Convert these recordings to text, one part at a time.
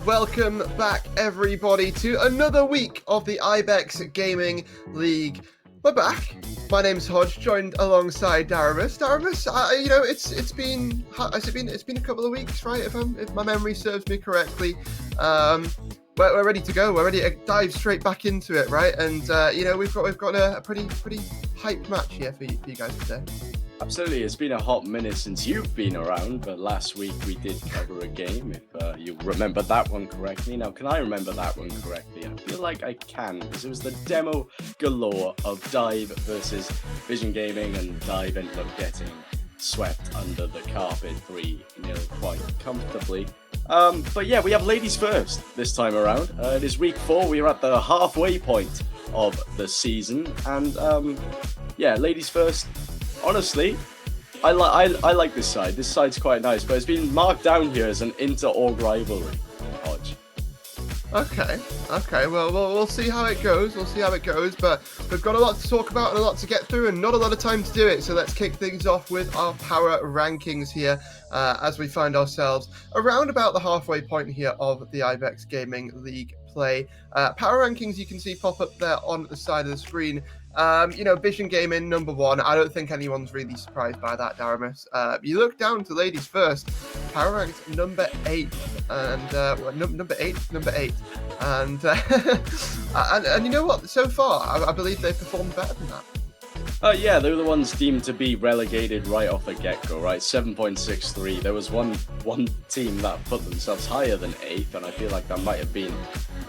welcome back everybody to another week of the Ibex Gaming League. We're back. My name's Hodge, joined alongside Daramus. Daramus, it's been a couple of weeks, right? If my memory serves me correctly. We're ready to go. We're ready to dive straight back into it, right? And we've got a pretty hype match here for you guys today. Absolutely, it's been a hot minute since you've been around, but last week we did cover a game, if you remember that one correctly. Now, can I remember that one correctly? I feel like I can, because it was the demo galore of Dive versus VisionGaming, and Dive ended up getting swept under the carpet 3-0 quite comfortably. But yeah, we have ladies first this time around. It is week 4, we are at the halfway point of the season, and ladies first. Honestly, I like this side. This side's quite nice, but it's been marked down here as an inter-org rivalry. Hodge. Okay. Well, we'll see how it goes. But we've got a lot to talk about and a lot to get through, and not a lot of time to do it. So let's kick things off with our power rankings here, as we find ourselves around about the halfway point here of the Ibex Gaming League play. Power rankings you can see pop up there on the side of the screen. VisionGaming number 1. I don't think anyone's really surprised by that, Daramus. You look down to ladies first. Power ranked number 8, and number 8, and and you know what? So far, I believe they've performed better than that. Yeah, they were the ones deemed to be relegated right off the get-go, right? 7.63. There was one team that put themselves higher than 8th, and I feel like that might have been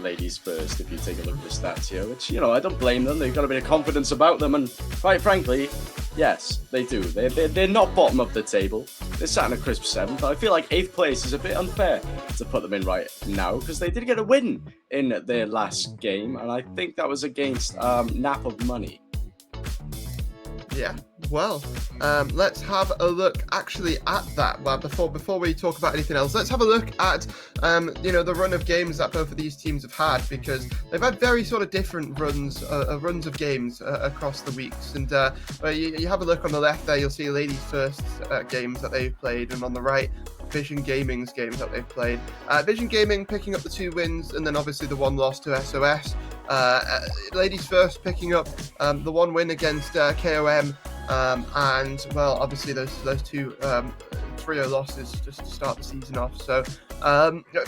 ladies first if you take a look at the stats here, which, I don't blame them. They've got a bit of confidence about them, and quite frankly, yes, they do. They're not bottom of the table. They're sat in a crisp 7th. I feel like 8th place is a bit unfair to put them in right now, because they did get a win in their last game, and I think that was against Nap of Money. Yeah, well, let's have a look actually at that. Well, before we talk about anything else, let's have a look at the run of games that both of these teams have had, because they've had very sort of different runs of games across the weeks. And you have a look on the left there, you'll see ladies first games that they've played, and on the right, VisionGaming's games that they've played. VisionGaming picking up the 2 wins, and then obviously the 1 loss to SOS. Ladies first picking up the 1 win against KOM, and well, obviously those 2 3-0 losses just to start the season off. So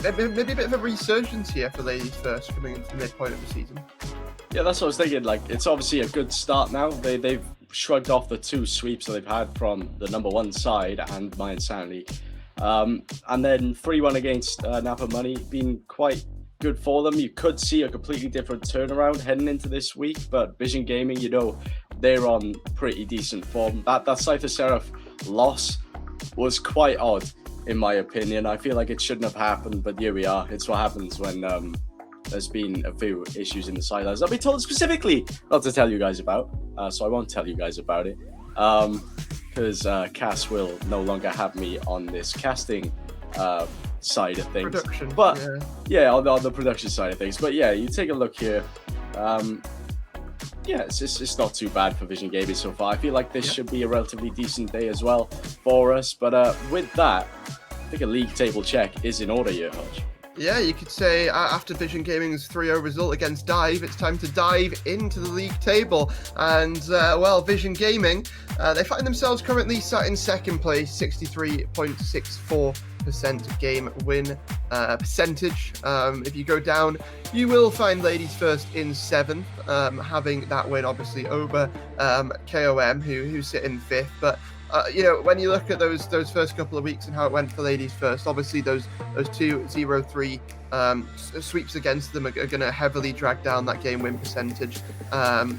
maybe a bit of a resurgence here for ladies first coming into the midpoint of the season. Yeah, that's what I was thinking. Like, it's obviously a good start now. They've shrugged off the 2 sweeps that they've had from the number 1 side and My Insanity. And then 3-1 against Napa Money, being quite good for them. You could see a completely different turnaround heading into this week, but VisionGaming, they're on pretty decent form. That Cypher Seraph loss was quite odd, in my opinion. I feel like it shouldn't have happened, but here we are. It's what happens when there's been a few issues in the sidelines. I'll be told specifically not to tell you guys about, so I won't tell you guys about it. Because Cass will no longer have me on this casting side of things. Production. But on the production side of things. But yeah, you take a look here. It's not too bad for VisionGaming so far. I feel like this should be a relatively decent day as well for us. But with that, I think a league table check is in order here, Hodge. Yeah, you could say after VisionGaming's 3-0 result against Dive, it's time to dive into the league table. And, VisionGaming, they find themselves currently sat in second place, 63.64% game win percentage. If you go down, you will find ladies first in 7th, having that win obviously over KOM, who sit in 5th. But when you look at those first couple of weeks and how it went for ladies first, obviously those 2 0-3 sweeps against them are going to heavily drag down that game win percentage. We'll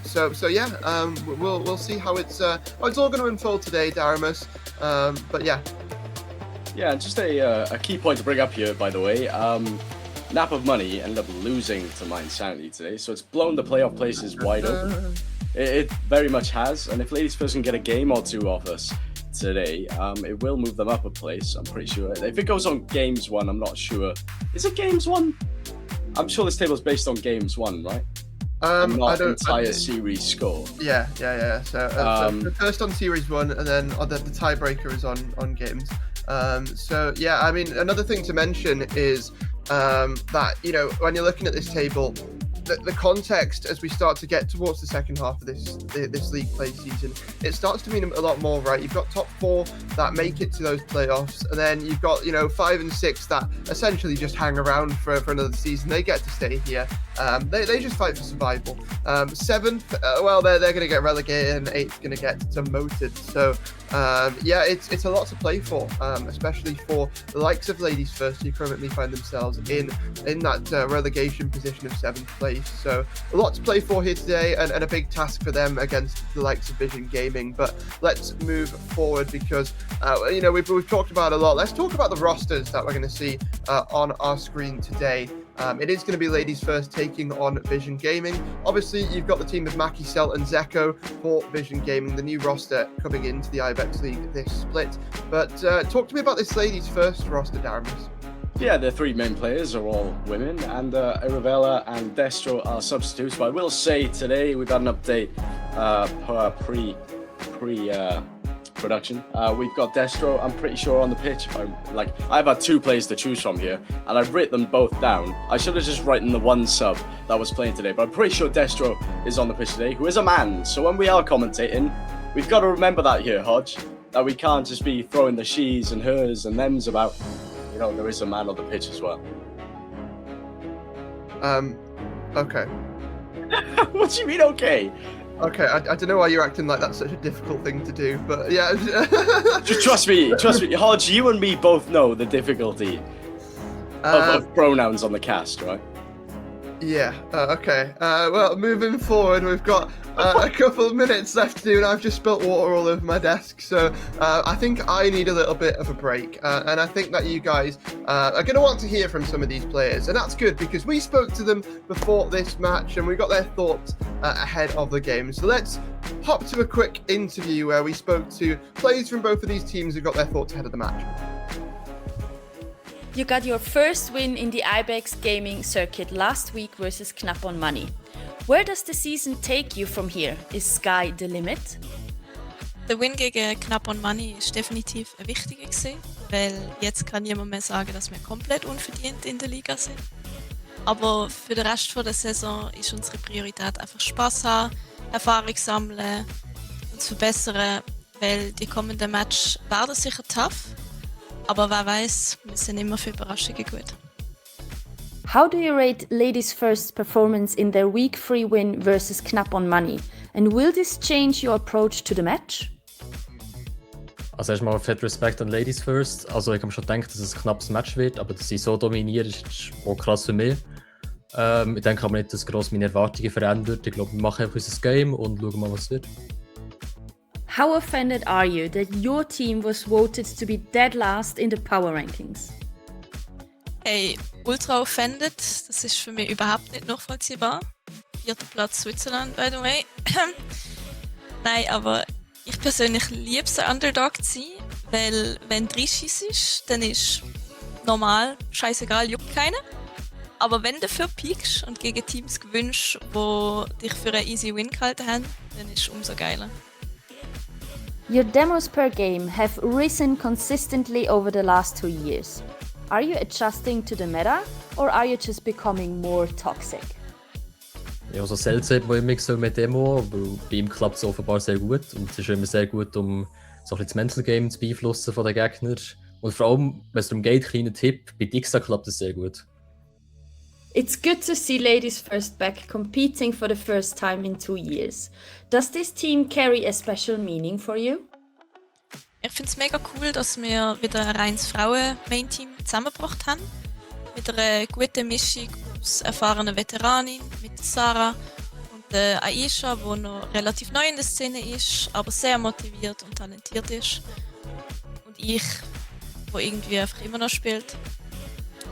see how it's all going to unfold today, Daramus. But yeah. Yeah, just a key point to bring up here, by the way. Nap of Money ended up losing to My Insanity today, so it's blown the playoff places wide open. It very much has, and if ladies first can get a game or 2 off us today, it will move them up a place, I'm pretty sure. If it goes on games 1, I'm not sure. Is it games 1? I'm sure this table is based on games 1, right? Not entire series score. Yeah. So the first on series 1, and then the tiebreaker is on games. Another thing to mention is that, you know, when you're looking at this table, the context as we start to get towards the second half of this league play season, it starts to mean a lot more, right? You've got top 4 that make it to those playoffs, and then you've got, you know, 5 and 6 that essentially just hang around for another season. They get to stay here. They just fight for survival. 7th, well, they're going to get relegated, and 8th going to get demoted. So yeah, it's a lot to play for, especially for the likes of Ladies First, who currently find themselves in that relegation position of 7th place. So a lot to play for here today, and a big task for them against the likes of VisionGaming. But let's move forward because you know, we've talked about a lot. Let's talk about the rosters that we're going to see on our screen today. It is going to be Ladies First taking on VisionGaming. Obviously, you've got the team of Maki, Cell, and Zeko for VisionGaming, the new roster coming into the Ibex League this split. But talk to me about this Ladies First roster, Daramus. Yeah, the 3 main players are all women, and Arabella and Destro are substitutes. But I will say today we got an update pre-production. We've got Destro, I'm pretty sure, on the pitch. I've had 2 players to choose from here, and I've written them both down. I should have just written the one sub that was playing today, but I'm pretty sure Destro is on the pitch today, who is a man. So when we are commentating, we've got to remember that here, Hodge, that we can't just be throwing the she's and hers and thems about. You know, there is a man on the pitch as well. Okay. What do you mean, okay? Okay, I don't know why you're acting like that's such a difficult thing to do, but yeah. Just trust me, Hodge, you and me both know the difficulty of pronouns on the cast, right? Yeah, okay. Well, moving forward, we've got a couple of minutes left to do, and I've just spilt water all over my desk, so I think I need a little bit of a break, and I think that you guys are going to want to hear from some of these players, and that's good, because we spoke to them before this match, and we got their thoughts ahead of the game. So let's hop to a quick interview where we spoke to players from both of these teams who got their thoughts ahead of the match. You got your first win in the Ibex gaming circuit last week versus Knapp on Money. Where does the season take you from here? Is sky the limit? Der Win gegen Knapp on Money ist definitiv ein wichtiger gewesen, weil jetzt kann niemand mehr sagen, dass wir komplett unverdient in der Liga sind. Aber für den Rest der Saison ist unsere Priorität einfach Spaß haben, Erfahrung sammeln und zu verbessern, weil die kommenden Matches werden sicher tough. Aber wer weiß, wir sind immer für Überraschungen gut. How do you rate Ladies First's performance in their week 3 win versus Knapp on Money? And will this change your approach to the match? Also erstmal fett Respekt an Ladies First. Also ich habe mir schon gedacht, dass es ein knappes Match wird, aber dass sie so dominieren, ist auch krass für mich. Ich denke aber nicht, dass gross meine Erwartungen verändert. Ich glaube, wir machen einfach unser Game und schauen mal, was wird. How offended are you that your team was voted to be dead last in the power rankings? Hey, ultra offended, das ist für mich überhaupt nicht nachvollziehbar. 4. Platz Switzerland, by the way. Nein, aber ich persönlich liebe es, ein Underdog zu sein, weil wenn du reinschießt, dann ist normal, scheißegal, juckt keiner. Aber wenn du dafür piekst und gegen Teams gewinnst, die dich für einen easy Win gehalten haben, dann ist es umso geiler. Your demos per game have risen consistently over the last 2 years. Are you adjusting to the meta or are you just becoming more toxic? Ja, also Cell sagt man immer so mit Demo, aber bei ihm klappt es offenbar sehr gut. Und es ist immer sehr gut, um so ein bisschen das Mental Game zu beeinflussen von den Gegnern. Und vor allem, wenn es darum geht, kleiner Tipp, bei Dixa klappt es sehr gut. It's good to see Ladies First back competing for the first time in 2 years. Does this team carry a special meaning for you? Ich finde es mega cool, dass wir wieder ein reines Frauen-Main-Team zusammengebracht haben. Mit einer guten Mischung aus erfahrenen Veteranin, mit Sarah und Aisha, die noch relativ neu in der Szene ist, aber sehr motiviert und talentiert ist. Und ich, der irgendwie einfach immer noch spielt.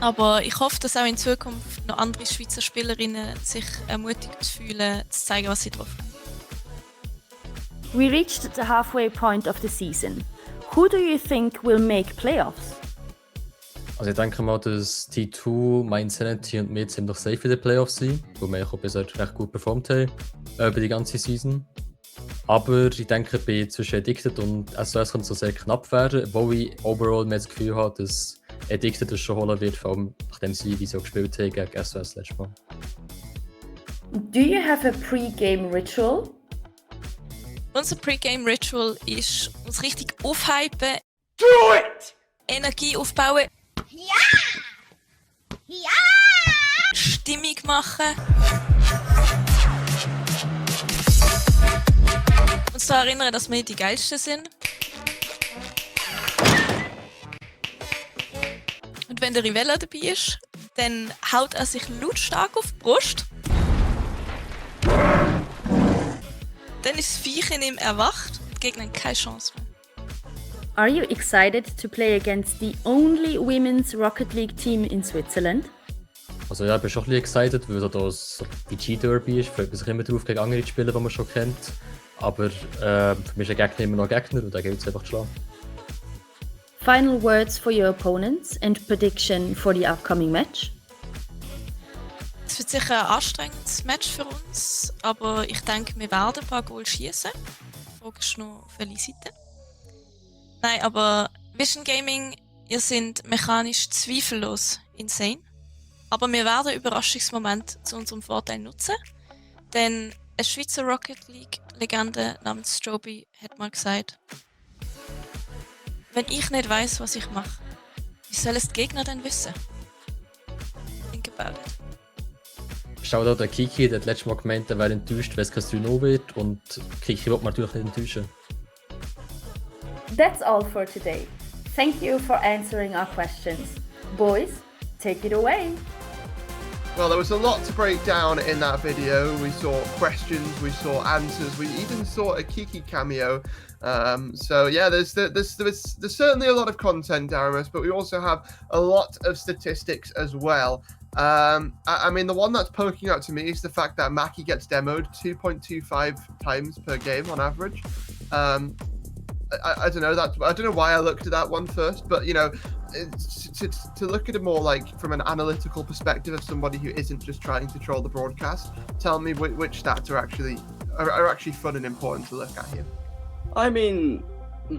Aber ich hoffe, dass auch in Zukunft noch andere Schweizer Spielerinnen sich ermutigt fühlen, zu zeigen, was sie drauf haben. We reached the halfway point of the season. Who do you think will make playoffs? Also ich denke mal, dass T2, Mein Sanity und wir ziemlich safe in den Playoffs sind, weil wir auch bisher recht gut performt haben über die ganze Season. Aber ich denke, zwischen Addicted und SOS könnte es so sehr knapp werden, obwohl ich overall mehr das Gefühl habe, dass Addicted das schon holen wird, vor allem nachdem sie wie so gespielt haben gegen SOS letztes Mal. Do you have a pre-game ritual? Unser Pre-Game-Ritual ist uns richtig aufhypen. Do it! Energie aufbauen. Ja! Ja! Stimmung machen. Uns daran erinnern, dass wir die Geilsten sind. Und wenn der Rivella dabei ist, dann haut er sich lautstark auf die Brust. Dann ist das Viech in ihm erwacht und die Gegner haben keine Chance mehr. Are you excited to play against the only women's Rocket League team in Switzerland? Also ja, ich bin schon ein bisschen excited, weil da das PG-Derby ist, freut man sich immer drauf, gegen andere zu spielen, die man schon kennt. Aber für mich ist ein Gegner immer noch ein Gegner und da gilt es einfach zu schlagen. Final words for your opponents and prediction for the upcoming match? Es wird sicher ein anstrengendes Match für uns, aber ich denke, wir werden ein paar Goal schießen. Die Frage ist noch, auf welche Seite. Nein, aber VisionGaming, ihr seid mechanisch zweifellos insane. Aber wir werden Überraschungsmomente zu unserem Vorteil nutzen. Denn eine Schweizer Rocket League-Legende namens Stroby hat mal gesagt: Wenn ich nicht weiss, was ich mache, wie sollen es die Gegner denn wissen? Think about it. Schaut auch der Kiki, der hat letztes Mal gemeint, er wäre enttäuscht, wenn es kein 3-0 wird. Und Kiki wird man natürlich nicht enttäuschen. That's all for today. Thank you for answering our questions. Boys, take it away. Well, there was a lot to break down in that video. We saw questions, we saw answers, we even saw a Kiki cameo. So yeah, there's certainly a lot of content, Aramis, but we also have a lot of statistics as well. I mean, the one that's poking out to me is the fact that Mackie gets demoed 2.25 times per game on average. I don't know that. I don't know why I looked at that one first, but you know, to look at it more like from an analytical perspective of somebody who isn't just trying to troll the broadcast, tell me which stats are actually fun and important to look at here. I mean,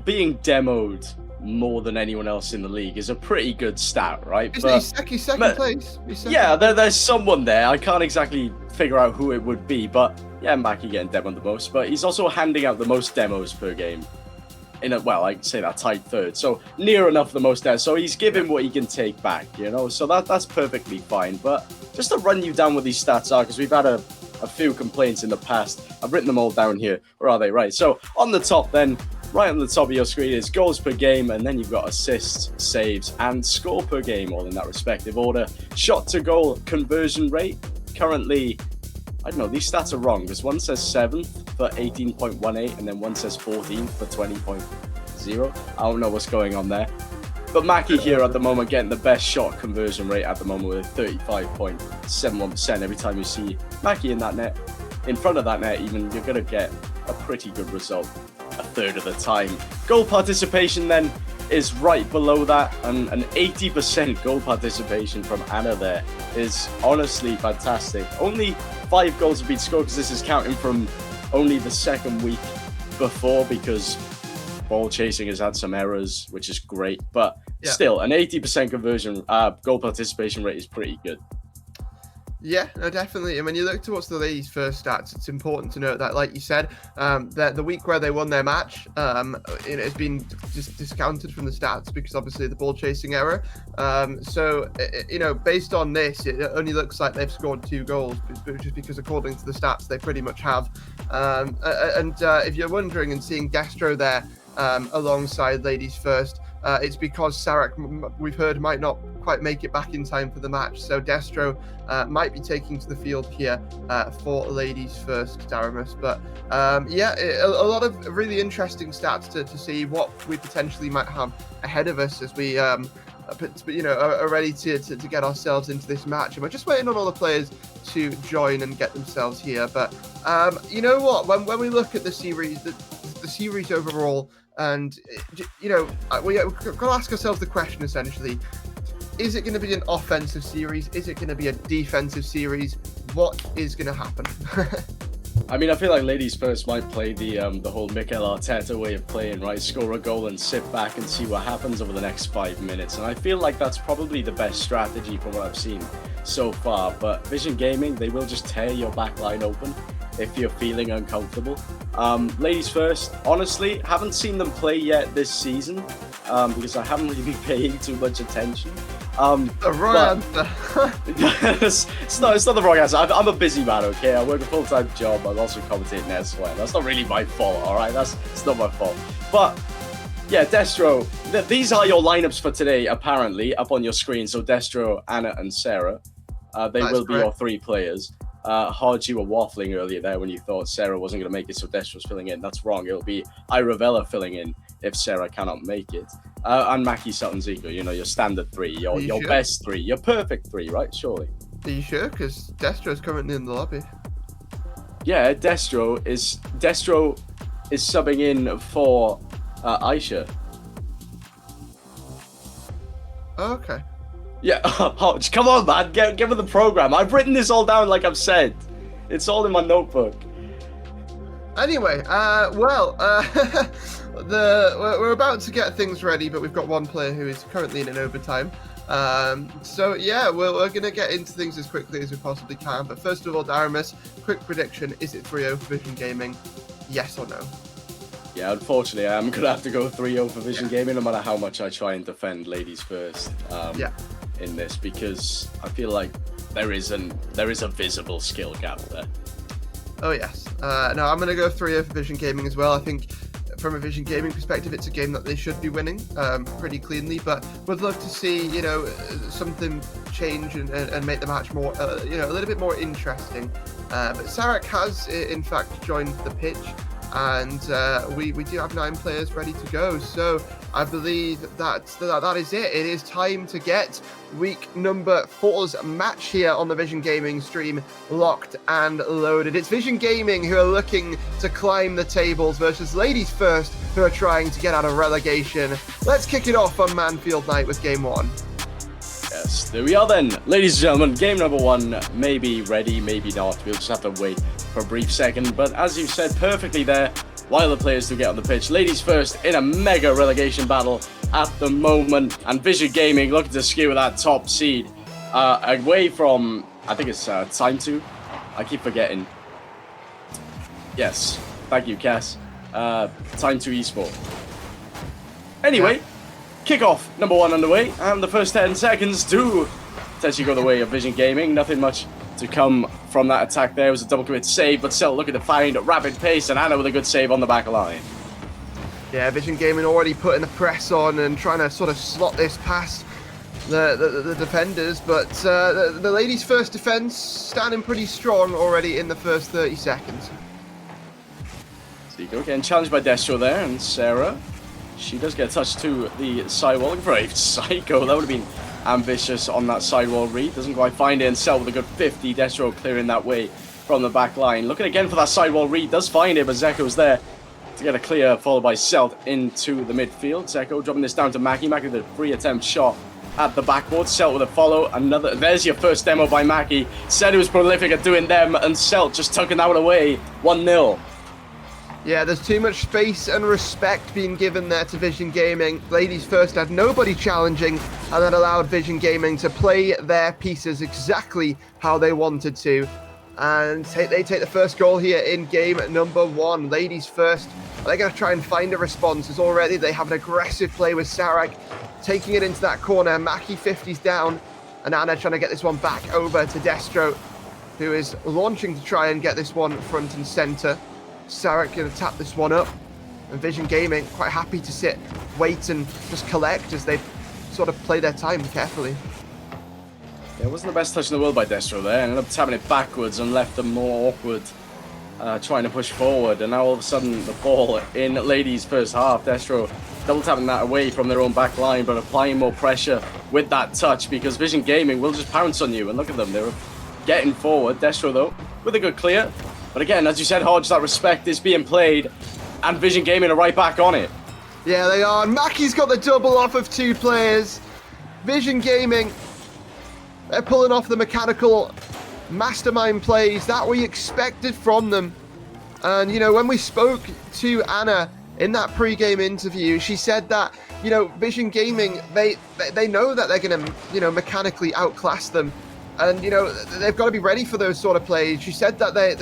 being demoed more than anyone else in the league is a pretty good stat, right? Isn't he second place? Yeah, there's someone there. I can't exactly figure out who it would be, but yeah, Mackie getting demoed the most, but he's also handing out the most demos per game. Well, I can say that tied third, so near enough the most there. So he's giving what he can take back, you know. So that's perfectly fine. But just to run you down what these stats are, because we've had a few complaints in the past. I've written them all down here. Where are they? Right. So on the top, then, right on the top of your screen is goals per game, and then you've got assists, saves, and score per game, all in that respective order. Shot to goal conversion rate, currently, I don't know, these stats are wrong, because one says 7th for 18.18, and then one says 14th for 20.0. I don't know what's going on there. But Mackie here at the moment getting the best shot conversion rate at the moment with 35.71%. Every time you see Mackie in that net, in front of that net even, you're going to get a pretty good result a third of the time. Goal participation then is right below that, and an 80% goal participation from Anna there is honestly fantastic. Only 5 goals have been scored, because this is counting from only the second week before, because ball chasing has had some errors, which is great, but still an 80% conversion goal participation rate is pretty good. Yeah, no, definitely. And when you look towards the ladies' first stats, it's important to note that, like you said, that the week where they won their match, it has been just discounted from the stats because obviously the ball chasing error. So, you know, based on this, it only looks like they've scored 2 goals, just because according to the stats, they pretty much have. And if you're wondering and seeing Destro there alongside ladies first, it's because Sarek, we've heard, might not quite make it back in time for the match. So Destro might be taking to the field here for ladies first, Daramus. But yeah, a lot of really interesting stats to see what we potentially might have ahead of us as we you know, are ready to get ourselves into this match. And we're just waiting on all the players to join and get themselves here. But you know what, when we look at the series, the series overall, and you know, we're going to ask ourselves the question essentially: is it going to be an offensive series? Is it going to be a defensive series? What is going to happen? I mean, I feel like Ladies First might play the whole Mikel Arteta way of playing, right? Score a goal and sit back and see what happens over the next 5 minutes. And I feel like that's probably the best strategy from what I've seen so far. But Vision Gaming, they will just tear your back line open if you're feeling uncomfortable. Ladies First, honestly, haven't seen them play yet this season because I haven't really been paying too much attention. The wrong answer. it's not the wrong answer. I'm a busy man, okay? I work a full-time job. I'm also commentating elsewhere. That's not really my fault, alright? It's not my fault. But, yeah, Destro, these are your lineups for today, apparently, up on your screen. So Destro, Anna, and Sarah. They will be your 3 players. Hodge, you were waffling earlier there when you thought Sarah wasn't going to make it, so Destro's filling in. That's wrong. It'll be Iravella filling in if Sarah cannot make it. And Mackie, Sutton, Zico, you know, your standard 3, your sure? best 3, your perfect 3, right? Surely. Are you sure? Because Destro's currently in the lobby. Yeah, Destro is subbing in for Aisha. Oh, okay. Yeah, Hodge, come on, man, get with the program. I've written this all down like I've said. It's all in my notebook. Anyway, we're about to get things ready, but we've got one player who is currently in overtime. So yeah, we're going to get into things as quickly as we possibly can. But first of all, Daramus, quick prediction: is it 3-0 for Vision Gaming? Yes or no? Yeah, unfortunately, I'm going to have to go 3-0 for Vision Gaming, no matter how much I try and defend Ladies First in this, because I feel like there is a visible skill gap there. Oh yes. No, I'm going to go 3-0 for Vision Gaming as well. I think from a Vision Gaming perspective, it's a game that they should be winning pretty cleanly, but would love to see, you know, something change and make the match more, you know, a little bit more interesting. But Sarek has, in fact, joined the pitch, and we do have 9 players ready to go. So I believe that is it. It is time to get week number 4's match here on the Vision Gaming stream locked and loaded. It's Vision Gaming who are looking to climb the tables versus Ladies First who are trying to get out of relegation. Let's kick it off on Manfield night with game 1. Yes, there we are then. Ladies and gentlemen, game number 1 may be ready, maybe not. We'll just have to wait for a brief second. But as you said perfectly there, while the players do get on the pitch, Ladies First in a mega relegation battle at the moment, and Vision Gaming looking to skew that top seed away from, I think it's Time 2. I keep forgetting. Yes, thank you, Cass. Time 2 Esport. Anyway, kickoff number 1 underway, and the first 10 seconds do potentially go the way of Vision Gaming. Nothing much to come from that attack there. It was a double commit save, but still looking to find rapid pace, and Anna with a good save on the back line. Yeah, Vision Gaming already putting the press on and trying to sort of slot this past the defenders, but the Ladies First defense standing pretty strong already in the first 30 seconds. Zico getting challenged by Destro there, and Sarah, she does get a touch to the sidewall. Looking for a psycho. That would have been ambitious on that sidewall read. Doesn't quite find it, and Cell with a good 50. Destro clearing that way from the back line. Looking again for that sidewall read. Does find it, but Zeko's there to get a clear, followed by Celt into the midfield. Zeko dropping this down to Mackie. Mackie with a free attempt shot at the backboard. Celt with a follow. Another. There's your first demo by Mackie. Said he was prolific at doing them, and Celt just tucking that one away. 1-0. Yeah, there's too much space and respect being given there to Vision Gaming. Ladies First had nobody challenging, and that allowed Vision Gaming to play their pieces exactly how they wanted to. And they take the first goal here in game number 1. Ladies First, they're going to try and find a response, as already they have an aggressive play with Sarek, taking it into that corner. Mackie 50's down, and Anna trying to get this one back over to Destro, who is launching to try and get this one front and centre. Sarek going to tap this one up, and Vision Gaming quite happy to sit, wait and just collect as they sort of play their time carefully. Yeah, it wasn't the best touch in the world by Destro there. Ended up tapping it backwards and left them more awkward, trying to push forward. And now all of a sudden the ball in Ladies' first half. Destro double tapping that away from their own back line, but applying more pressure with that touch, because Vision Gaming will just pounce on you. And look at them, they're getting forward. Destro though with a good clear. But again, as you said, Hodge, that respect is being played, and Vision Gaming are right back on it. Yeah, they are. Mackie's got the double off of 2 players. Vision Gaming, they're pulling off the mechanical mastermind plays that we expected from them. And, you know, when we spoke to Anna in that pre-game interview, she said that, you know, Vision Gaming, they know that they're going to, you know, mechanically outclass them. And, you know, they've got to be ready for those sort of plays. She said that they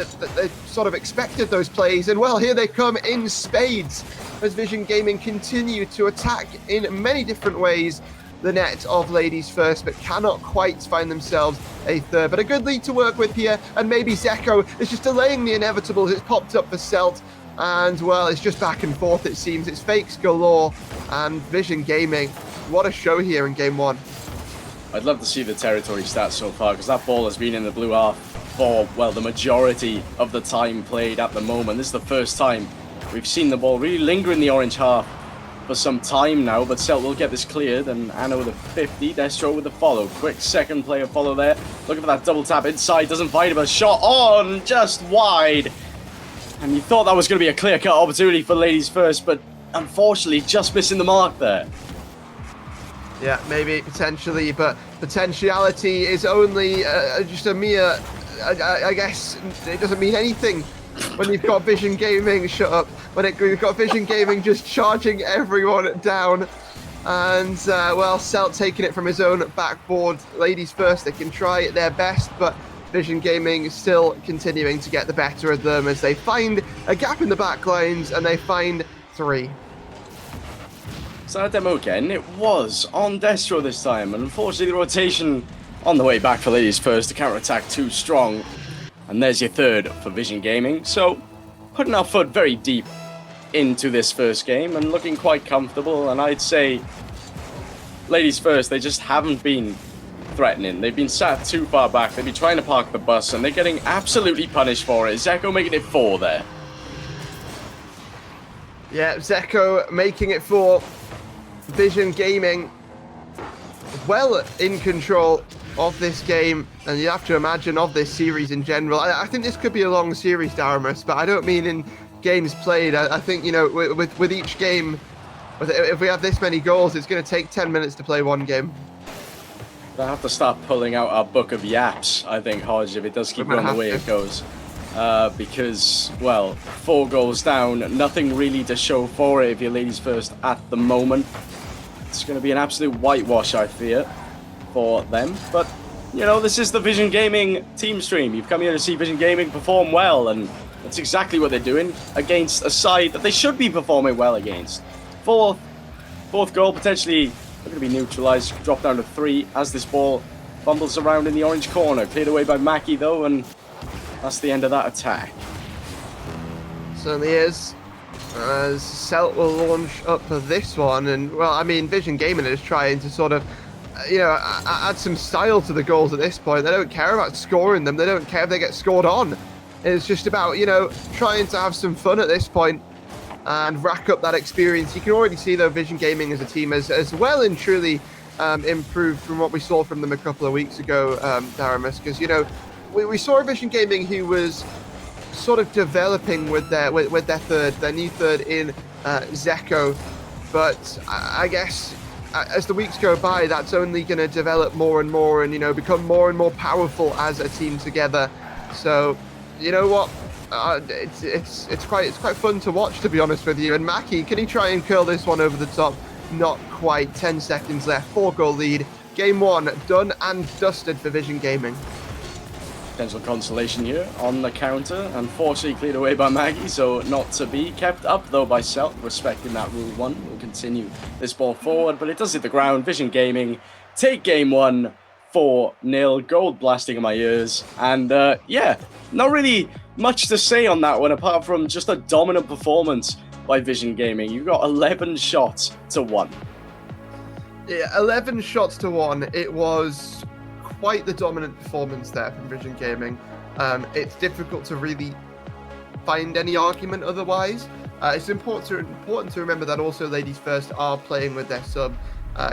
sort of expected those plays. And, well, here they come in spades as Vision Gaming continue to attack in many different ways the net of Ladies First, but cannot quite find themselves a third. But a good lead to work with here. And maybe Zeko is just delaying the inevitable. It's popped up for Celt. And, well, it's just back and forth, it seems. It's fakes galore. And Vision Gaming, what a show here in game one. I'd love to see the territory stats so far, because that ball has been in the blue half for, well, the majority of the time played at the moment. This is the first time we've seen the ball really linger in the orange half for some time now, but Celt will get this cleared, and Anna with a 50, Destro with the follow. Quick second player follow there. Looking for that double tap inside, doesn't find him, a shot on, just wide. And you thought that was going to be a clear-cut opportunity for Ladies First, but unfortunately just missing the mark there. Yeah, maybe, potentially, but potentiality is only just a mere, I guess, it doesn't mean anything when you've got Vision Gaming, shut up, you've got Vision Gaming just charging everyone down. And, well, Celt taking it from his own backboard. Ladies First, they can try their best, but Vision Gaming is still continuing to get the better of them as they find a gap in the back lines and they find 3. So that demo again, it was on Destro this time, and unfortunately the rotation on the way back for Ladies First, the counter-attack too strong. And there's your third for Vision Gaming, so putting our foot very deep into this first game and looking quite comfortable, and I'd say Ladies First, they just haven't been threatening. They've been sat too far back, they've been trying to park the bus, and they're getting absolutely punished for it. Zeko making it 4 there. Yeah, Zeko making it 4. Vision Gaming well in control of this game, and you have to imagine of this series in general. I think this could be a long series, Daramus, but I don't mean in games played. I think, you know, with each game, if we have this many goals, it's going to take 10 minutes to play one game. We'll have to start pulling out our book of yaps, I think, Hodge, if it does keep going the way it goes. Because, well, 4 goals down, nothing really to show for it if you're Ladies First at the moment. It's going to be an absolute whitewash, I fear, for them. But, you know, this is the Vision Gaming team stream. You've come here to see Vision Gaming perform well, and that's exactly what they're doing against a side that they should be performing well against. Fourth goal potentially going to be neutralized, drop down to 3 as this ball fumbles around in the orange corner. Cleared away by Mackie, though, and that's the end of that attack. Certainly is. As Celt will launch up for this one, and, well, I mean, Vision Gaming is trying to sort of, you know, add some style to the goals at this point. They don't care about scoring them. They don't care if they get scored on. It's just about, you know, trying to have some fun at this point and rack up that experience. You can already see, though, Vision Gaming as a team as well and truly improved from what we saw from them a couple of weeks ago, Daramus, because, you know, we saw a Vision Gaming who was sort of developing with their new third in Zeko, but I guess as the weeks go by, that's only going to develop more and more, and, you know, become more and more powerful as a team together. So, you know what, it's quite fun to watch, to be honest with you. And Mackie, can he try and curl this one over the top? Not quite. 10 seconds left. 4-goal lead. Game 1 done and dusted for Vision Gaming. Potential consolation here on the counter. Unfortunately cleared away by Maggie, so not to be. Kept up though by Celt, respecting that rule 1. Will continue this ball forward, but it does hit the ground. Vision Gaming take game 1, 4-0. Gold blasting in my ears. And yeah, not really much to say on that one, apart from just a dominant performance by Vision Gaming. You've got 11 shots to 1. Yeah, 11 shots to 1. It was quite the dominant performance there from Vision Gaming. It's difficult to really find any argument otherwise. It's important to remember that also Ladies First are playing with their sub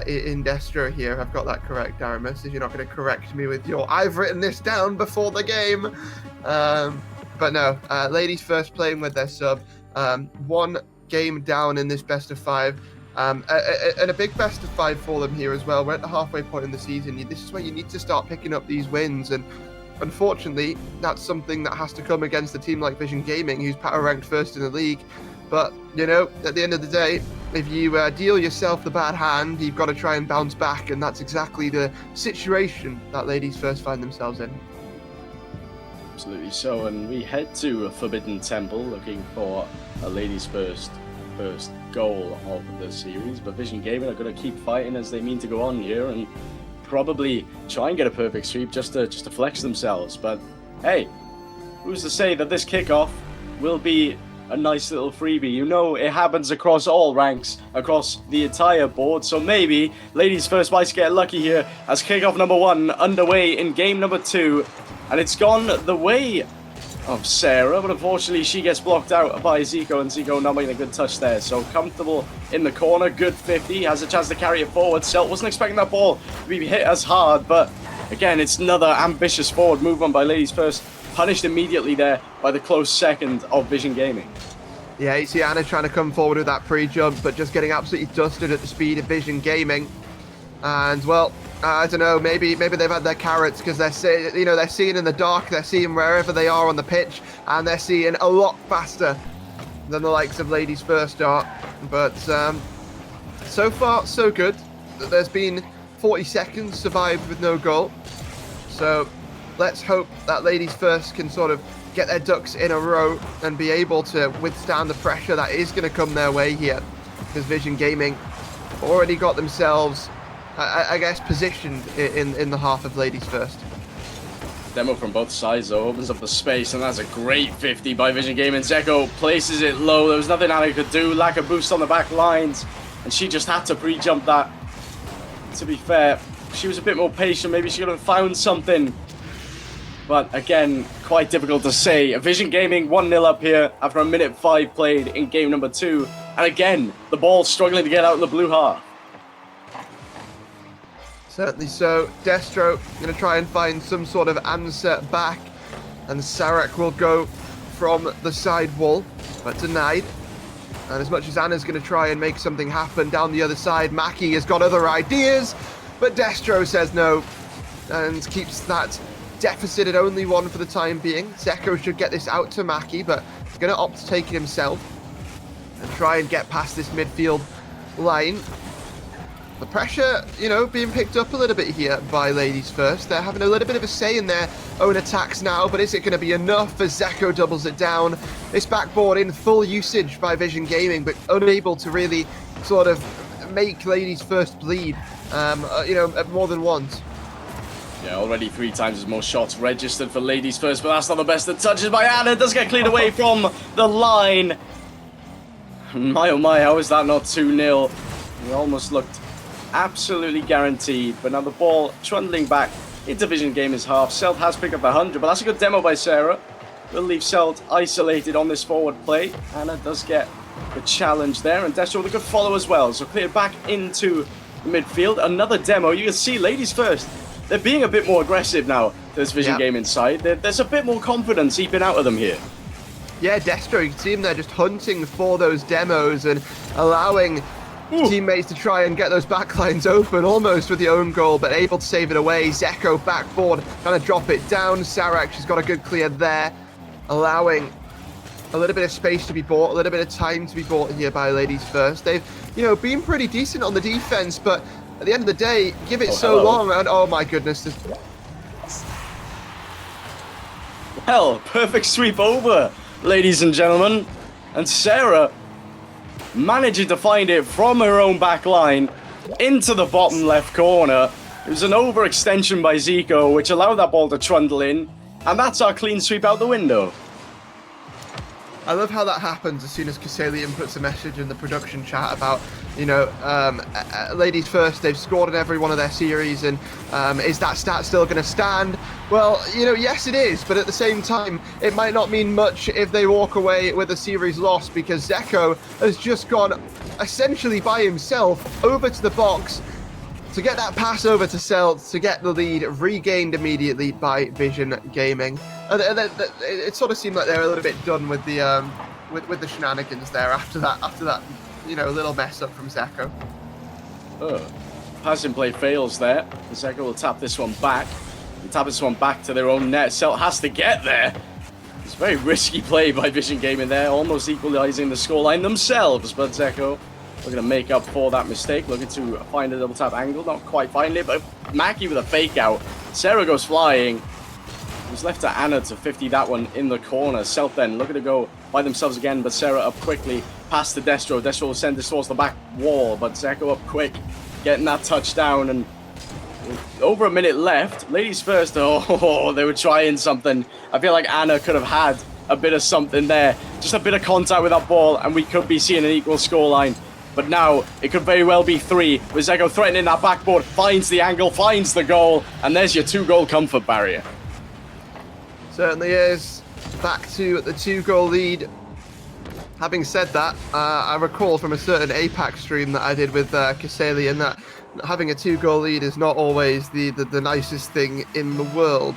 in Destro here. I've got that correct, Daramus, if you're not going to correct me with your I've written this down before the game. But no, Ladies First playing with their sub. 1 game down in this best of 5. And a big best of 5 for them here as well. We're at the halfway point in the season. This is where you need to start picking up these wins. And unfortunately, that's something that has to come against a team like VisionGaming, who's power ranked first in the league. But, you know, at the end of the day, if you deal yourself the bad hand, you've got to try and bounce back, and that's exactly the situation that Ladies First find themselves in. Absolutely so, and we head to a Forbidden Temple looking for a Ladies First goal of the series, but VisionGaming are going to keep fighting as they mean to go on here and probably try and get a perfect sweep just to flex themselves. But hey, who's to say that this kickoff will be a nice little freebie? You know, it happens across all ranks, across the entire board, so maybe Ladies First might get lucky here as kickoff number 1 underway in game number 2, and it's gone the way of Sarah, but unfortunately she gets blocked out by Zico, and Zico not making a good touch there. So comfortable in the corner, good 50, has a chance to carry it forward. Selt wasn't expecting that ball to be hit as hard, but again, it's another ambitious forward movement by Ladies First, punished immediately there by the close second of VisionGaming. Yeah, you see Anna trying to come forward with that pre-jump, but just getting absolutely dusted at the speed of VisionGaming. And well, I don't know, maybe they've had their carrots, because they're seeing in the dark, they're seeing wherever they are on the pitch, and they're seeing a lot faster than the likes of Ladies First are. But so far, so good. There's been 40 seconds survived with no goal. So let's hope that Ladies First can sort of get their ducks in a row and be able to withstand the pressure that is going to come their way here, because VisionGaming already got themselves, I guess, positioned in the half of Ladies First. Demo from both sides though opens up the space, and that's a great 50 by VisionGaming. Zeko places it low. There was nothing Anna could do. Lack of boost on the back lines, and she just had to pre-jump that. To be fair, she was a bit more patient. Maybe she could have found something. But again, quite difficult to say. VisionGaming 1-0 up here after a minute 5 played in game number 2. And again, the ball struggling to get out of the blue half. Certainly so. Destro going to try and find some sort of answer back, and Sarek will go from the side wall, but denied. And as much as Anna's going to try and make something happen down the other side, Mackie has got other ideas, but Destro says no and keeps that deficit at only 1 for the time being. Zeko should get this out to Mackie, but he's going to opt to take it himself and try and get past this midfield line. The pressure, you know, being picked up a little bit here by Ladies First. They're having a little bit of a say in their own attacks now, but is it going to be enough as Zeko doubles it down? This backboard in full usage by VisionGaming, but unable to really sort of make Ladies First bleed, you know, more than once. Yeah, already 3 times as more shots registered for Ladies First, but that's not the best. The touches by Anna. It does get cleared away from the line. My oh my, how is that not 2-0? We almost looked absolutely guaranteed, but now the ball trundling back into VisionGaming's half. Selt has picked up 100, but that's a good demo by Sarah. We'll leave Selt isolated on this forward play. Anna does get the challenge there, and Destro with a good follow as well. So cleared back into the midfield. Another demo. You can see Ladies First, they're being a bit more aggressive now. There's VisionGaming side. There's a bit more confidence seeping out of them here. Yeah, Destro, you can see him there just hunting for those demos and allowing teammates to try and get those backlines open, almost with the own goal, but able to save it away. Zeko backboard, trying to drop it down. Sarek, she's got a good clear there, allowing a little bit of space to be bought, a little bit of time to be bought here by Ladies First. They've, you know, been pretty decent on the defense, but at the end of the day, give it so long, and oh my goodness. Well, perfect sweep over, ladies and gentlemen. And Sarah managing to find it from her own back line into the bottom left corner. It was an overextension by Zico, which allowed that ball to trundle in. And that's our clean sweep out the window. I love how that happens as soon as Kasalian puts a message in the production chat about, you know, Ladies First, they've scored in every one of their series, and is that stat still going to stand? Well, you know, yes it is, but at the same time, it might not mean much if they walk away with a series loss, because Zeko has just gone essentially by himself over to the box to get that pass over to Selt to get the lead regained immediately by VisionGaming. It sort of seemed like they were a little bit done with the shenanigans there after that, you know, little mess up from Zeko. Passing play fails there. Zeko will tap this one back. and tapping this one back to their own net. Celt has to get there. It's a very risky play by VisionGaming there, almost equalizing the scoreline themselves. But Zeko looking to make up for that mistake, looking to find a double tap angle, not quite finding it, but Mackie with a fake out. Sarah goes flying. It was left to Anna to 50 that one in the corner. Celt then looking to go by themselves again, but Sarah up quickly past the Destro. Destro will send this towards the back wall, but Zeko up quick, getting that touchdown. And over a minute left. Ladies first. Oh, they were trying something. I feel like Anna could have had a bit of something there. Just a bit of contact with that ball, and we could be seeing an equal scoreline. But now, it could very well be 3. With Zeko threatening that backboard, finds the angle, finds the goal, and there's your 2-goal comfort barrier. Certainly is. Back to the 2-goal lead. Having said that, I recall from a certain APAC stream that I did with Kasalian that having a 2-goal lead is not always the nicest thing in the world.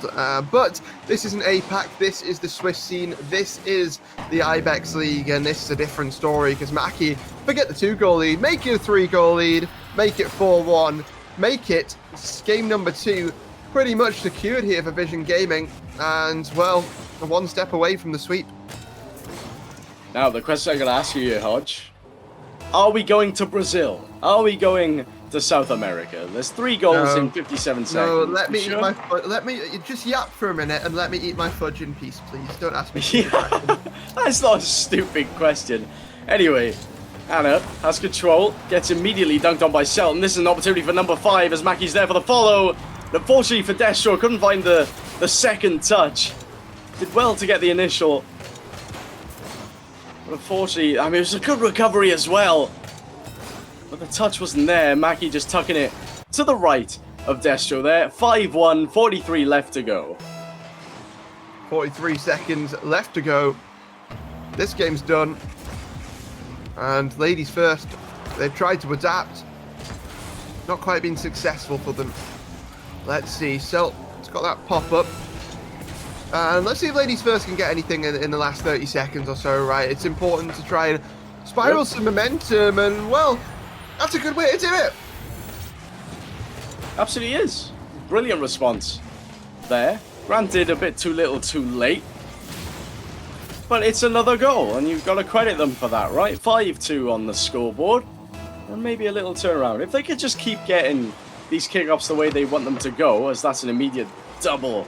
But this isn't APAC, this is the Swiss scene, this is the Ibex League, and this is a different story because Mackie, forget the 2-goal lead, make it a 3-goal lead, make it 4-1, make it game number 2 pretty much secured here for VisionGaming, and well, one step away from the sweep. Now, the question I'm going to ask you here, Hodge. Are we going to Brazil? Are we going to South America? There's 3 goals in 57 seconds. No, let me eat my fudge. Let me just yap for a minute and let me eat my fudge in peace, please. Don't ask me. That's not a stupid question. Anyway, Anna has control, gets immediately dunked on by Celt, and this is an opportunity for number 5 as Mackie's there for the follow. Unfortunately for Destro, couldn't find the second touch. Did well to get the initial. But unfortunately, I mean, it was a good recovery as well. But the touch wasn't there. Mackie just tucking it to the right of Destro there. 5-1, 43 left to go. 43 seconds left to go. This game's done. And ladies first, they've tried to adapt. Not quite been successful for them. Let's see, Celt's got that pop-up. And let's see if ladies first can get anything in the last 30 seconds or so, right? It's important to try and spiral some momentum, and well, that's a good way to do it. Absolutely is. Brilliant response there. Granted, a bit too little too late. But it's another goal, and you've got to credit them for that, right? 5-2 on the scoreboard, and maybe a little turnaround. If they could just keep getting these kickoffs the way they want them to go, as that's an immediate double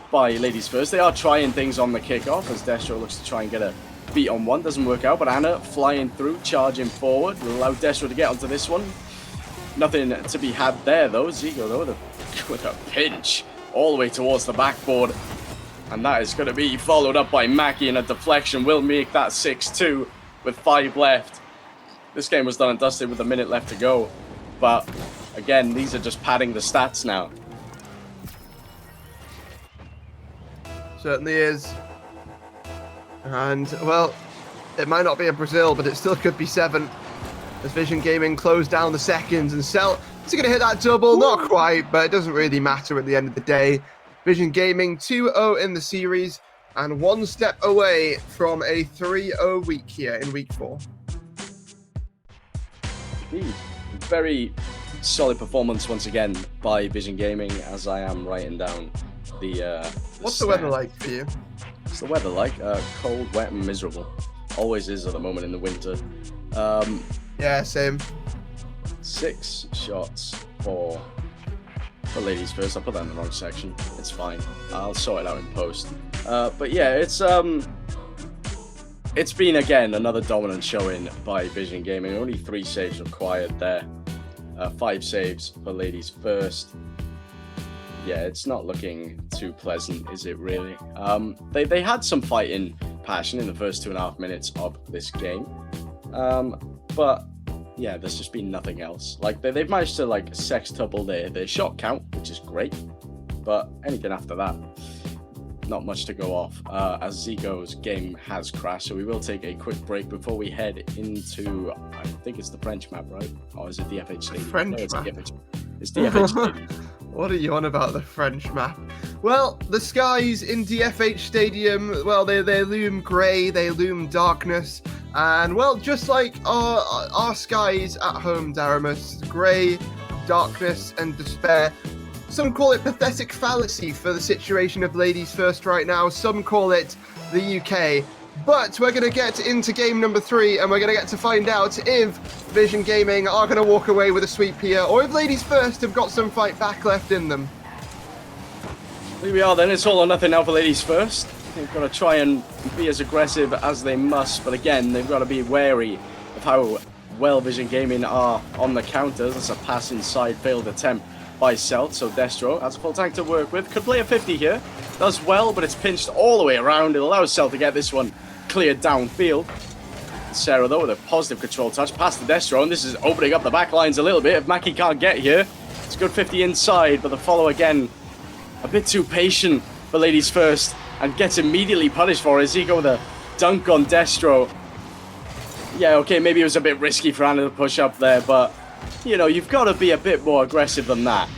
by Ladies First. They are trying things on the kickoff, as Destro looks to try and get a beat on one. Doesn't work out, but Anna flying through, charging forward, will allow Destro to get onto this one. Nothing to be had there, though. Zigo, though, with a pinch all the way towards the backboard. And that is going to be followed up by Mackie, and a deflection will make that 6-2 with 5 left. This game was done and dusted with a minute left to go. But, again, these are just padding the stats now. Certainly is. And, well, it might not be a Brazil, but it still could be 7. As VisionGaming closed down the seconds, and Celt is going to hit that double. Ooh. Not quite, but it doesn't really matter at the end of the day. VisionGaming 2-0 in the series, and 1 step away from a 3-0 week here in week 4. Indeed. Very solid performance once again by VisionGaming, as I am writing down the What's the weather like for you? What's the weather like? Cold, wet, and miserable. Always is at the moment in the winter. Yeah, same. 6 shots for Ladies First. I put that in the wrong section. It's fine. I'll sort it out in post. But yeah, it's been again another dominant showing by VisionGaming. Only 3 saves required there. 5 saves for Ladies First. Yeah, it's not looking too pleasant, is it really? They had some fighting passion in the first 2.5 minutes of this game. But yeah, there's just been nothing else. Like they've managed to like sextuple their shot count, which is great. But anything after that, not much to go off. As Zigo's game has crashed, so we will take a quick break before we head into, I think it's the French map, right? Or is it the FH Stadium? French it's map. It's DFH Stadium. What are you on about, the French map? Well, the skies in DFH Stadium, well, they loom grey, they loom darkness. And, well, just like our skies at home, Daramus, grey, darkness, and despair, some call it pathetic fallacy for the situation of Ladies First right now. Some call it the UK. But we're going to get into game number 3, and we're going to get to find out if Vision Gaming are going to walk away with a sweep here, or if Ladies First have got some fight back left in them. Here we are then, it's all or nothing now for Ladies First. They've got to try and be as aggressive as they must, but again, they've got to be wary of how well Vision Gaming are on the counters. That's a pass inside, failed attempt by Celt, so Destro has a full tank to work with. Could play a 50 here, does well, but it's pinched all the way around. It allows Celt to get this one cleared downfield. Sarah, though, with a positive control touch past the Destro, and this is opening up the back lines a little bit. If Mackie can't get here, it's a good 50 inside, but the follow again, a bit too patient for Ladies First, and gets immediately punished for it. Zico with a dunk on Destro. Yeah, okay, maybe it was a bit risky for Anna to push up there, but, you know, you've got to be a bit more aggressive than that.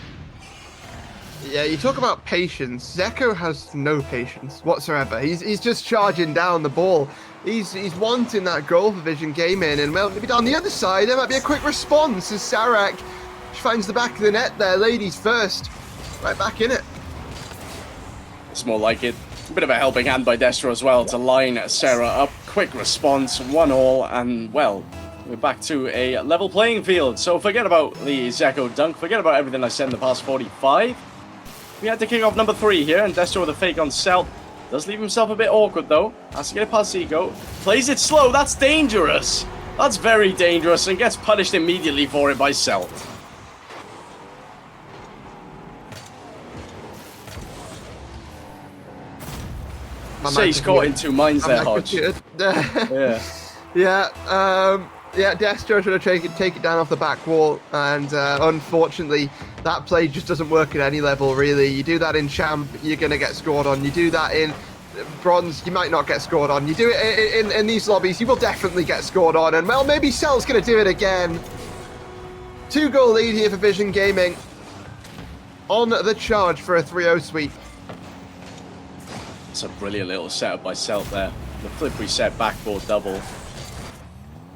Yeah, you talk about patience. Zeko has no patience whatsoever. He's just charging down the ball. He's wanting that goal for Vision Gaming, and well, maybe down the other side there might be a quick response as Sarak finds the back of the net there. Ladies First, right back in it. It's more like it. A bit of a helping hand by Destro as well to line Sarah up. Quick response, 1-1, and well, we're back to a level playing field. So forget about the Zeko dunk, forget about everything I said in the past 45. We had to kick off number 3 here, and Destro with a fake on Celt. Does leave himself a bit awkward though. Has to get it past Zico. Plays it slow, that's dangerous. That's very dangerous, and gets punished immediately for it by Celt. Say he's caught in two minds there, Hodge. Yeah. Yeah, Destro trying to take it down off the back wall, and unfortunately, that play just doesn't work at any level, really. You do that in Champ, you're going to get scored on. You do that in Bronze, you might not get scored on. You do it in these lobbies, you will definitely get scored on, and well, maybe Celt's going to do it again. 2-goal lead here for Vision Gaming. On the charge for a 3-0 sweep. It's a brilliant little setup by Celt there. The flip reset backboard double.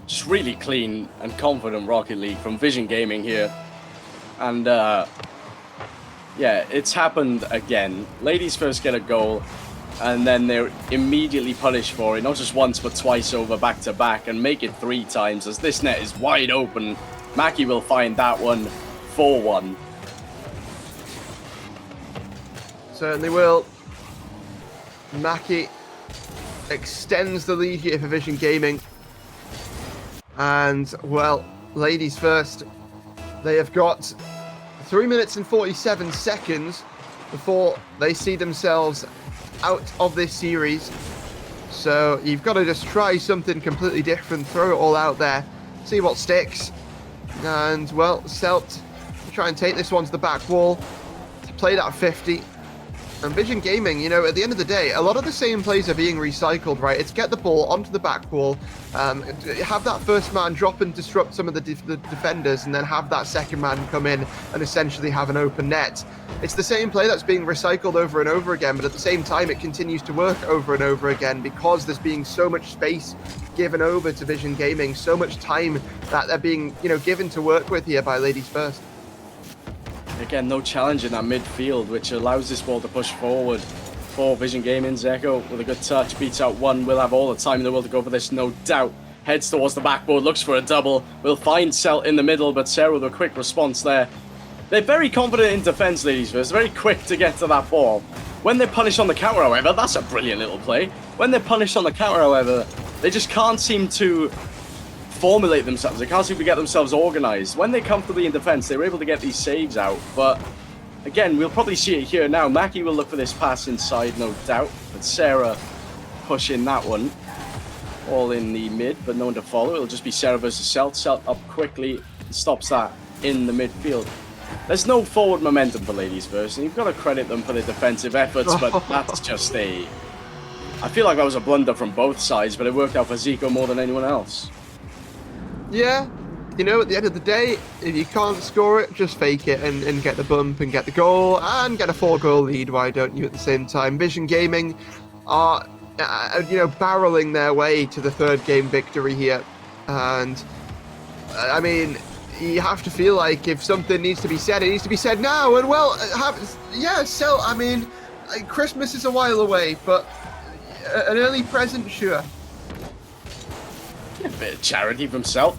Just really clean and confident Rocket League from Vision Gaming here. And yeah, it's happened again. Ladies First get a goal, and then they're immediately punished for it. Not just once, but twice over back to back, and make it 3 times as this net is wide open. Mackie will find that one 4-1. Certainly will. Mackie extends the lead here for Vision Gaming. And, well, Ladies First, they have got 3 minutes and 47 seconds before they see themselves out of this series. So you've got to just try something completely different, throw it all out there, see what sticks. And, well, Celt try and take this one to the back wall, play that 50. And Vision Gaming, you know, at the end of the day, a lot of the same plays are being recycled, right? It's get the ball onto the back wall, have that first man drop and disrupt some of the defenders, and then have that second man come in and essentially have an open net. It's the same play that's being recycled over and over again, but at the same time, it continues to work over and over again because there's being so much space given over to Vision Gaming, so much time that they're being, you know, given to work with here by Ladies First. Again, no challenge in that midfield, which allows this ball to push forward for Vision Gaming. Zeko with a good touch, beats out one, will have all the time in the world to go for this, no doubt. Heads towards the backboard, looks for a double, will find Celt in the middle, but Sarah with a quick response there. They're very confident in defense, Ladies First, very quick to get to that ball. When they're punished on the counter, however, that's a brilliant little play. When they're punished on the counter, however, they just can't seem to formulate themselves. They can't seem to get themselves organized. When they comfortably in defense, they were able to get these saves out, but again, we'll probably see it here now. Mackie will look for this pass inside, no doubt, but Sarah pushing that one. All in the mid, but no one to follow. It'll just be Sarah versus Celt. Celt up quickly, stops that in the midfield. There's no forward momentum for Ladies First, and you've got to credit them for their defensive efforts, but that's just I feel like that was a blunder from both sides, but it worked out for Zico more than anyone else. Yeah, you know, at the end of the day, if you can't score it, just fake it and get the bump and get the goal and get a 4-goal lead, why don't you, at the same time? Vision Gaming are, you know, barreling their way to the 3rd game victory here. And, I mean, you have to feel like if something needs to be said, it needs to be said now. And well, so I mean, Christmas is a while away, but an early present, sure. A bit of charity from Celt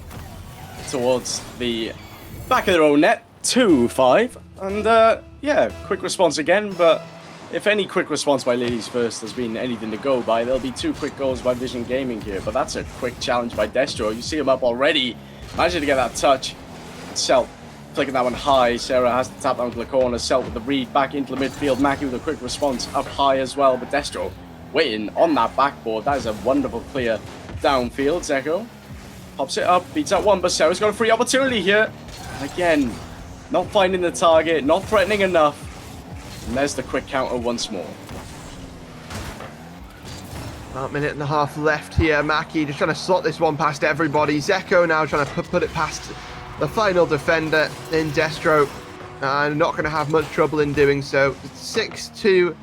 towards the back of their own net, 2-5. And yeah, quick response again, but if any quick response by LadiesFirst has been anything to go by, there'll be 2 quick goals by VisionGaming here. But that's a quick challenge by Destro. You see him up already. Managing to get that touch. Celt flicking that one high. Sarah has to tap down to the corner. Celt with the read back into the midfield. Mackie with a quick response up high as well. But Destro waiting on that backboard. That is a wonderful clear downfield. Zeko pops it up, beats that one, but Sarah's got a free opportunity here. And again, not finding the target, not threatening enough. And there's the quick counter once more. About a minute and a half left here. Mackie just trying to slot this one past everybody. Zeko now trying to put it past the final defender in Destro. And not going to have much trouble in doing so. 6-2.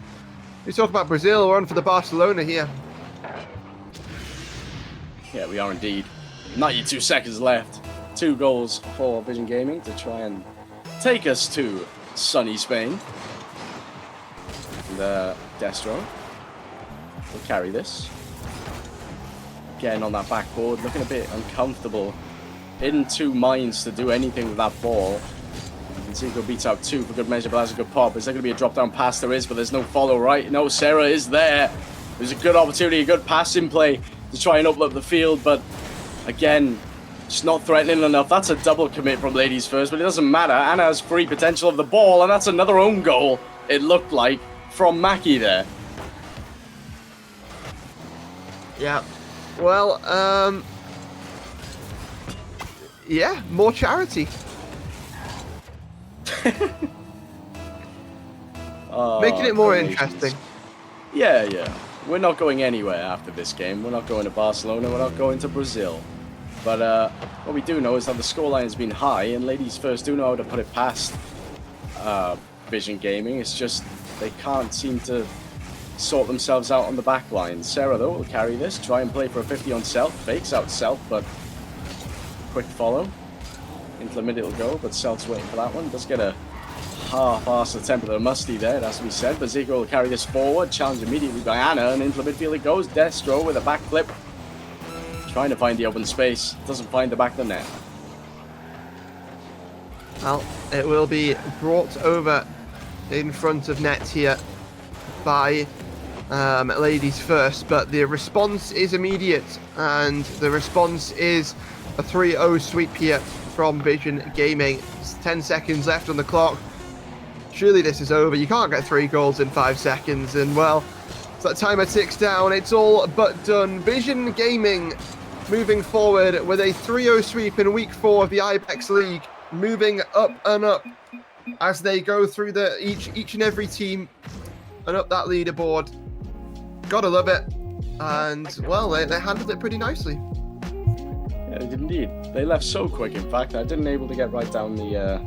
We talk about Brazil. We're on for the Barcelona here. Yeah, we are indeed. 92 seconds left. 2 goals for VisionGaming to try and take us to sunny Spain. And Destro will carry this. Again on that backboard, looking a bit uncomfortable. In 2 minds to do anything with that ball. Zico beats out 2 for good measure, but that's a good pop. Is there going to be a drop down pass? There is, but there's no follow, right? No, Sarah is there. There's a good opportunity, a good passing play to try and open up the field, but again, just not threatening enough. That's a double commit from LadiesFirst, but it doesn't matter. Anna has free potential of the ball, and that's another own goal, it looked like, from Mackie there. Yeah. Well, yeah, more charity. Making it more interesting. Yeah, yeah. We're not going anywhere after this game. We're not going to Barcelona. We're not going to Brazil. But what we do know is that the scoreline has been high, and LadiesFirst do know how to put it past VisionGaming. It's just they can't seem to sort themselves out on the back line. Sarah, though, will carry this, try and play for a 50 on Celt. Fakes out Celt, but quick follow. Into the mid it'll go, but Celt's waiting for that one. Does get a half-assed attempt at a musty there, it has to be said. But Zico will carry this forward, challenged immediately by Anna, and into the midfield it goes. Destro with a back flip. Trying to find the open space, doesn't find the back of the net. Well, it will be brought over in front of net here by LadiesFirst, but the response is immediate, and the response is a 3-0 sweep here from VisionGaming. It's 10 seconds left on the clock. Surely this is over. You can't get 3 goals in 5 seconds, and well, as that timer ticks down, it's all but done. VisionGaming moving forward with a 3-0 sweep in week 4 of the Ibex League, moving up and up as they go through the each and every team and up that leaderboard. Gotta love it. And well, they handled it pretty nicely. Yeah, they did indeed. They left so quick, in fact. I didn't able to get right down the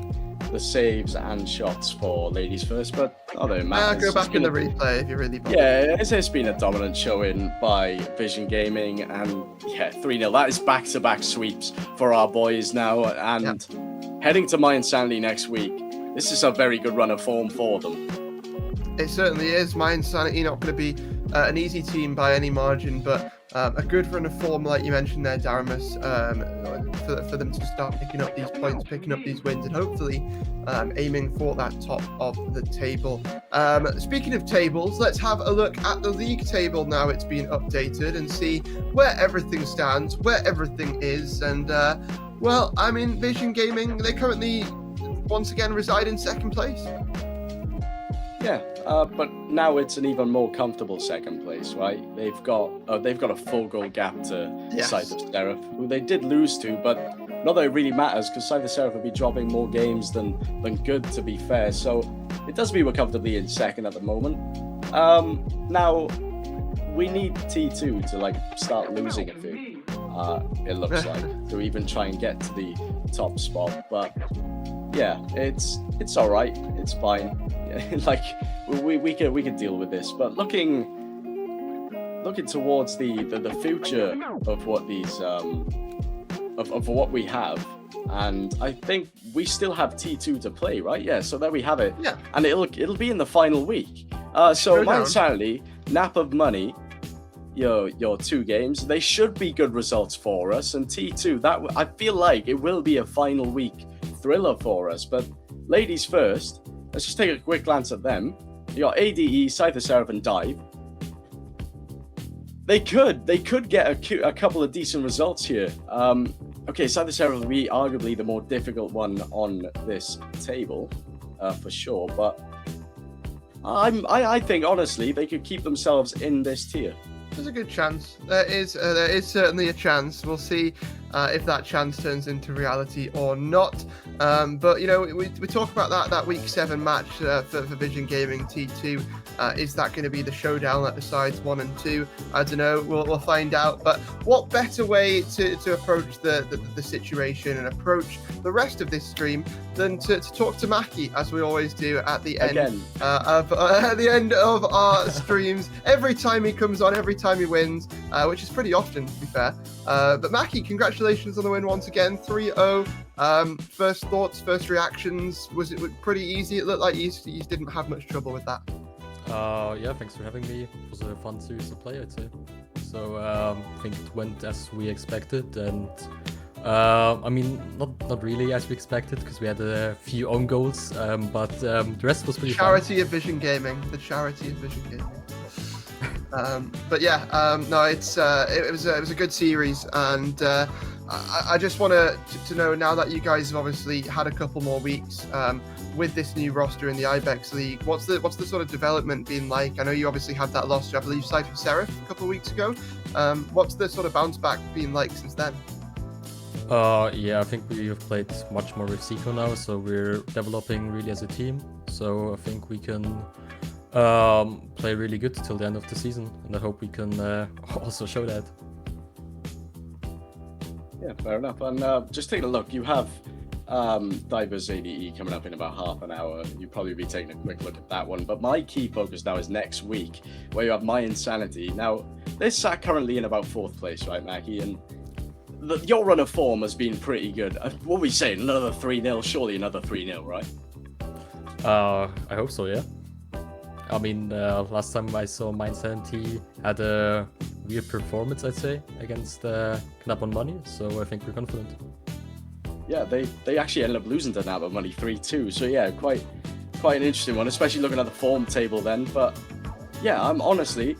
saves and shots for LadiesFirst, but other than that, go back in the replay if you really want. Yeah, it's been a dominant showing by VisionGaming, and yeah, 3-0. That is back-to-back sweeps for our boys now, and heading to My Insanity next week. This is a very good run of form for them. It certainly is. My Insanity not going to be an easy team by any margin, but a good run of form, like you mentioned there, Daramus, for them to start picking up these points, picking up these wins, and hopefully aiming for that top of the table. Speaking of tables, let's have a look at the league table now it's been updated and see where everything stands, where everything is, and well, I mean, VisionGaming, they currently once again reside in second place. Yeah, but now it's an even more comfortable second place, right? They've got a 4 goal gap to Scythe of Seraph, who they did lose to, but not that it really matters because Scythe of Seraph will be dropping more games than good, to be fair. So it does mean we're comfortably in second at the moment. Now we need T2 to like start losing a few. It looks like to even try and get to the top spot, but yeah, it's all right. It's fine. Like we can deal with this, but looking towards the future of what these of what we have and I think we still have T2 to play, right? Yeah, so there we have it. Yeah. And it'll be in the final week. So Go my down. insanity, Nap of Money, your 2 games, they should be good results for us. And T2, I feel like it will be a final week thriller for us. But ladies first, let's just take a quick glance at them. You got ADE, Scyther Seraph, and Dive. They could get a couple of decent results here. Okay, Scyther Seraph will be arguably the more difficult one on this table, for sure. But I think honestly they could keep themselves in this tier. There's a good chance. There is certainly a chance. We'll see if that chance turns into reality or not. But you know, we talk about that week 7 match for Vision Gaming T2. Is that going to be the showdown that decides 1 and 2? I don't know. We'll find out. But what better way to approach the situation and approach the rest of this stream than to talk to Mackie, as we always do at the end at the end of our streams. Every time he comes on, every time he wins, which is pretty often, to be fair. But Mackie, congratulations on the win once again, 3-0. First thoughts, first reactions. Was it pretty easy? It looked like you didn't have much trouble with that. Yeah, thanks for having me. It was a fun series to play, I'd say. So I think it went as we expected, and I mean, not really as we expected, because we had a few own goals, but the rest was pretty Charity of Vision Gaming. The charity of Vision Gaming. But yeah, no, it was a good series, and I just want to know, now that you guys have obviously had a couple more weeks with this new roster in the Ibex League, what's the sort of development been like? I know you obviously had that loss to, I believe, Scyther Seraph a couple of weeks ago. What's the sort of bounce back been like since then? Yeah, I think we've played much more with Zico now, so we're developing really as a team. So I think we can play really good till the end of the season, and I hope we can also show that. Yeah, fair enough. And just taking a look, you have Diver's ADE coming up in about half an hour. You'll probably be taking a quick look at that one. But my key focus now is next week, where you have My Insanity. Now, they're sat currently in about 4th place, right, Mackie? And your run of form has been pretty good. What are we saying? Another 3-0? Surely another 3-0, right? I hope so, yeah. I mean, last time I saw My Insanity had a weird performance, I'd say, against Knap on Money, so I think we're confident. Yeah, they actually ended up losing to Knap on Money 3-2, so yeah, quite an interesting one, especially looking at the form table then. But yeah, I'm honestly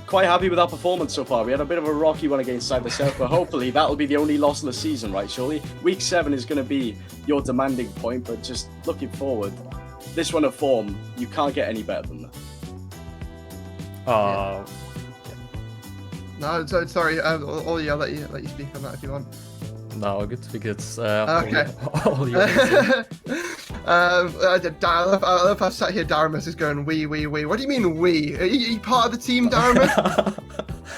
quite happy with our performance so far. We had a bit of a rocky one against Scyther Seraph, but hopefully that'll be the only loss of the season, right, surely? Week 7 is going to be your demanding point, but just looking forward, this one of form, you can't get any better than that. Yeah. No, sorry, Ollie, I'll let you speak on that if you want. No, good, because okay. all you I love how sat here Daramus is going, we. What do you mean we? Are you part of the team, Daramus?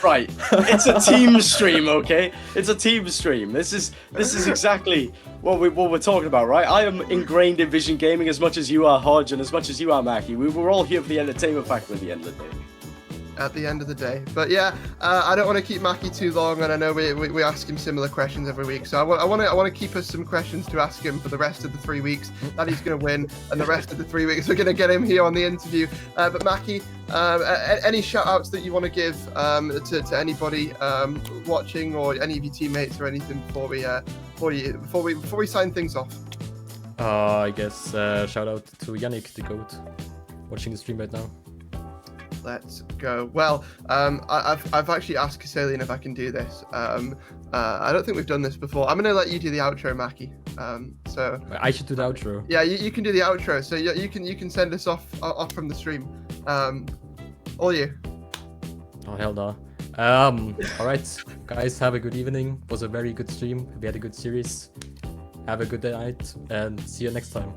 Right, it's a team stream, okay? It's a team stream. This is exactly what we're talking about, right? I am ingrained in Vision Gaming as much as you are, Hodge, and as much as you are, Mackie. We're all here for the entertainment factor at the end of the day. At the end of the day. But yeah, I don't want to keep Mackie too long, and I know we ask him similar questions every week, so I want to keep us some questions to ask him for the rest of the 3 weeks that he's going to win, and the rest of the 3 weeks we're going to get him here on the interview. But Mackie, any shout outs that you want to give to anybody watching, or any of your teammates or anything before we sign things off? I guess shout out to Yannick, the GOAT, watching the stream right now. Let's go. Well, I've actually asked Kasalian if I can do this. I don't think we've done this before. I'm going to let you do the outro, Mackie. So I should do the outro. Yeah, you can do the outro. So you can send us off from the stream. All you. Oh hell no. All right, guys, have a good evening. It was a very good stream. We had a good series. Have a good night, and see you next time.